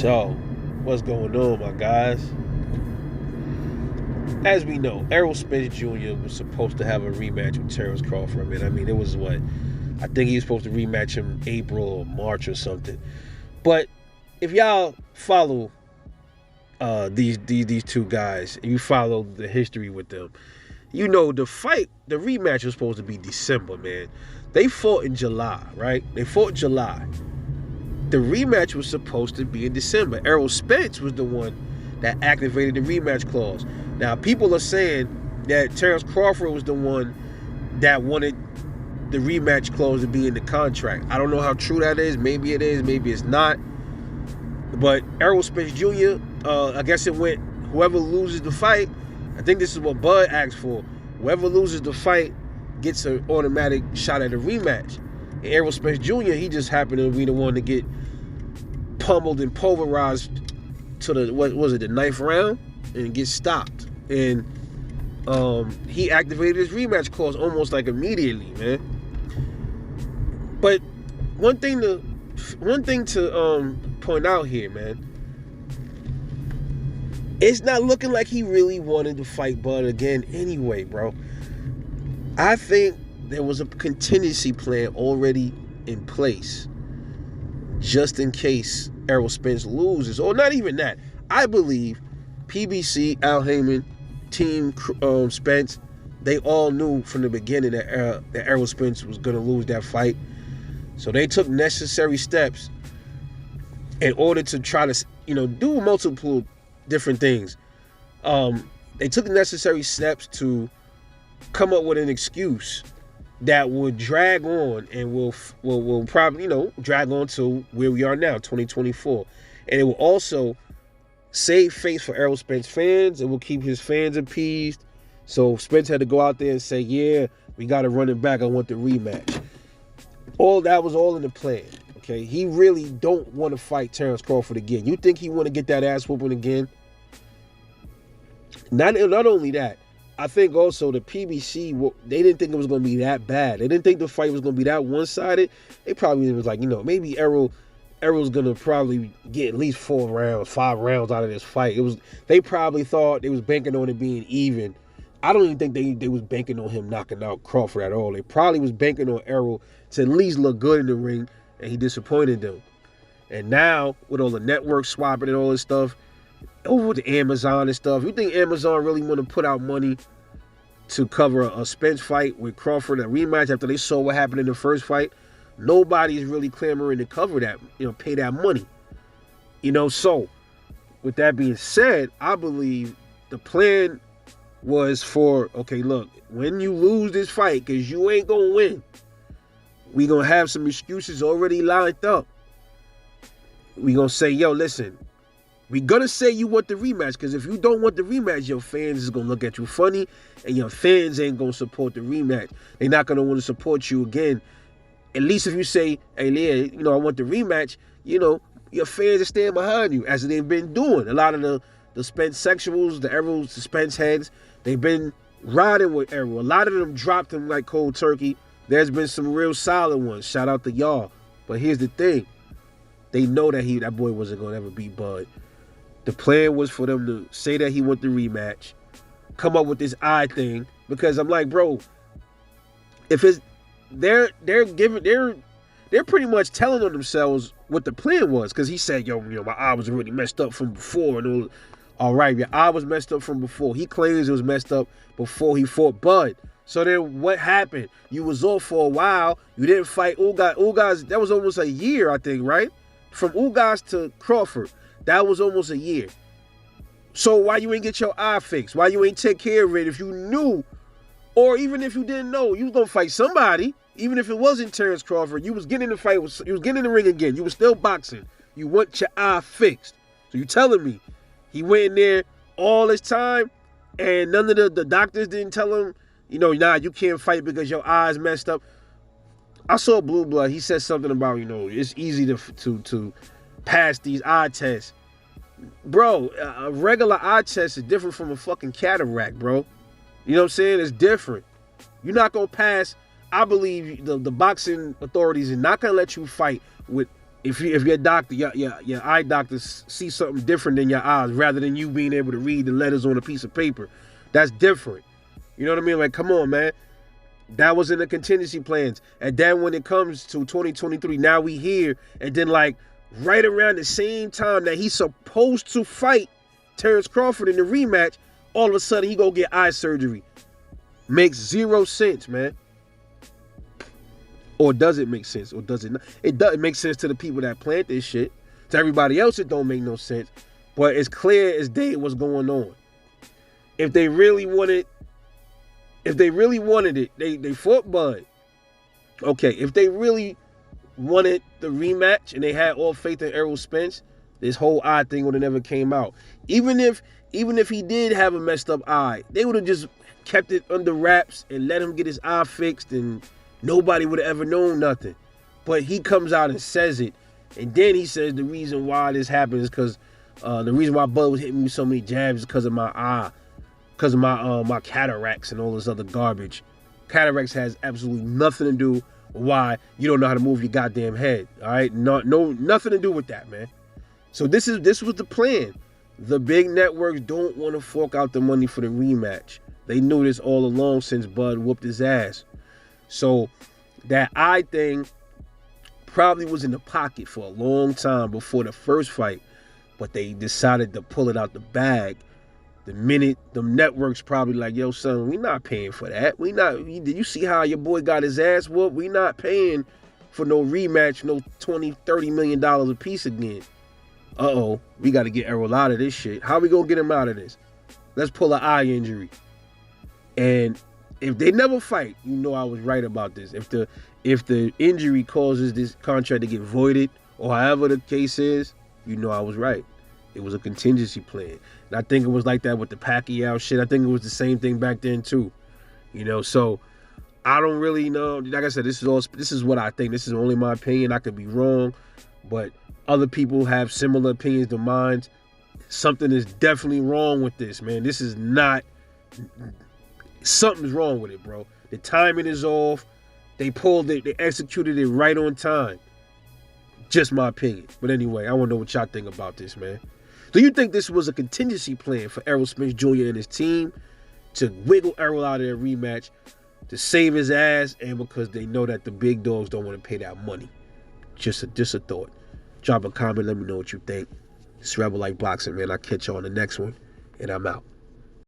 So, what's going on, my guys? As we know, Errol Spence Jr. was supposed to have a rematch with Terence Crawford. I mean, it was what? I think he was supposed to rematch him April or March or something. But if y'all follow these two guys, and you follow the history with them, you know the rematch was supposed to be December, man. They fought in July, right? They fought in July. The rematch was supposed to be in December. Errol Spence was the one that activated the rematch clause. Now, people are saying that Terence Crawford was the one that wanted the rematch clause to be in the contract. I don't know how true that is. Maybe it is, maybe it's not. But Errol Spence Jr., I guess it went, whoever loses the fight, I think this is what Bud asked for. Whoever loses the fight gets an automatic shot at a rematch. And Errol Spence Jr., he just happened to be the one to get pummeled and pulverized to the, what was it, the ninth round, and get stopped. And he activated his rematch clause almost like immediately, man. But one thing to point out here, man, it's not looking like he really wanted to fight Bud again anyway, bro. I think there was a contingency plan already in place just in case Errol Spence loses. Or not even that. I believe PBC, Al Heyman, Team Spence, they all knew from the beginning that Errol Spence was going to lose that fight. So they took necessary steps in order to try to, do multiple different things. They took necessary steps to come up with an excuse that would drag on and will probably, drag on to where we are now, 2024. And it will also save face for Errol Spence fans. It will keep his fans appeased. So Spence had to go out there and say, yeah, we got to run it back. I want the rematch. All that was all in the plan. Okay, he really don't want to fight Terence Crawford again. You think he want to get that ass whooping again? Not only that, I think also the PBC, they didn't think it was going to be that bad. They didn't think the fight was going to be that one-sided. They probably was like, maybe Errol's going to probably get at least 5 rounds out of this fight. They probably thought they was banking on it being even. I don't even think they was banking on him knocking out Crawford at all. They probably was banking on Errol to at least look good in the ring, and he disappointed them. And now, with all the network swapping and all this stuff, over with the Amazon and stuff, you think Amazon really want to put out money to cover a Spence fight with Crawford, a rematch after they saw what happened in the first fight? Nobody's really clamoring to cover that, pay that money. So, with that being said, I believe the plan was for, okay, look, when you lose this fight, because you ain't going to win, we going to have some excuses already lined up. We going to say, yo, listen, we going to say you want the rematch, because if you don't want the rematch, your fans is going to look at you funny, and your fans ain't going to support the rematch. They're not going to want to support you again. At least if you say, hey, Leah, I want the rematch, your fans are staying behind you, as they've been doing. A lot of the Spence sexuals, the Errol Spence heads, they've been riding with Errol. A lot of them dropped him like cold turkey. There's been some real solid ones. Shout out to y'all. But here's the thing. They know that that boy wasn't going to ever beat Bud. The plan was for them to say that he want the rematch, come up with this eye thing, because I'm like, bro, if it's they're pretty much telling on themselves what the plan was, because he said, yo, my eye was already messed up from before, and all right, your eye was messed up from before. He claims it was messed up before he fought Bud. So then what happened? You was off for a while. You didn't fight Ugas. That was almost a year, I think, right? From Ugas to Crawford, that was almost a year. So why you ain't get your eye fixed? Why you ain't take care of it if you knew? Or even if you didn't know, you was going to fight somebody. Even if it wasn't Terence Crawford, you was getting in the fight. You was getting in the ring again. You was still boxing. You want your eye fixed. So you telling me he went in there all this time and none of the doctors didn't tell him, nah, you can't fight because your eye's messed up. I saw Blue Blood. He said something about, it's easy to pass these eye tests. Bro, a regular eye test is different from a fucking cataract, bro. You know what I'm saying? It's different. You're not going to pass. I believe the boxing authorities are not going to let you fight with If your doctor, your eye doctor see something different than your eyes, rather than you being able to read the letters on a piece of paper, that's different. You know what I mean? Like, come on, man. That was in the contingency plans. And then when it comes to 2023, now we here, and then like right around the same time that he's supposed to fight Terence Crawford in the rematch, all of a sudden he go get eye surgery. Makes zero sense, man. Or does it make sense? Or does it not? It doesn't make sense to the people that plant this shit. To everybody else, it don't make no sense. But it's clear as day what's going on. If they really wanted it, they fought Bud. Okay, if they really wanted the rematch and they had all faith in Errol Spence, this whole eye thing would have never came out. Even if he did have a messed up eye, they would have just kept it under wraps and let him get his eye fixed, and nobody would have ever known nothing. But he comes out and says it, and then he says the reason why this happened is because the reason why Bud was hitting me with so many jabs is because of my eye, because of my cataracts and all this other garbage. Cataracts has absolutely nothing to do with why you don't know how to move your goddamn head. All right, nothing to do with that, man. So this was the plan. The big networks don't want to fork out the money for the rematch. They knew this all along since Bud whooped his ass. So that eye thing probably was in the pocket for a long time before the first fight, but they decided to pull it out the bag the minute the networks probably like, yo, son, we not paying for that. Did you see how your boy got his ass whooped? We not paying for no rematch, no $20-30 million a piece again. Uh-oh, we got to get Errol out of this shit. How we gonna get him out of this? Let's pull an eye injury. And if they never fight, you know I was right about this. If the injury causes this contract to get voided, or however the case is, you know I was right. It was a contingency plan. And I think it was like that with the Pacquiao shit. I think it was the same thing back then too. You know, so I don't really know. Like I said, this is what I think. This is only my opinion. I could be wrong, but other people have similar opinions to mine. Something is definitely wrong with this, man. This is not... Something's wrong with it, bro. The timing is off. They pulled it. They executed it right on time. Just my opinion. But anyway, I want to know what y'all think about this, man. Do you think this was a contingency plan for Errol Spence Jr. and his team to wiggle Errol out of their rematch, to save his ass, and because they know that the big dogs don't want to pay that money? Just a thought. Drop a comment. Let me know what you think. It's Rebel Like Boxing, man. I'll catch you on the next one, and I'm out.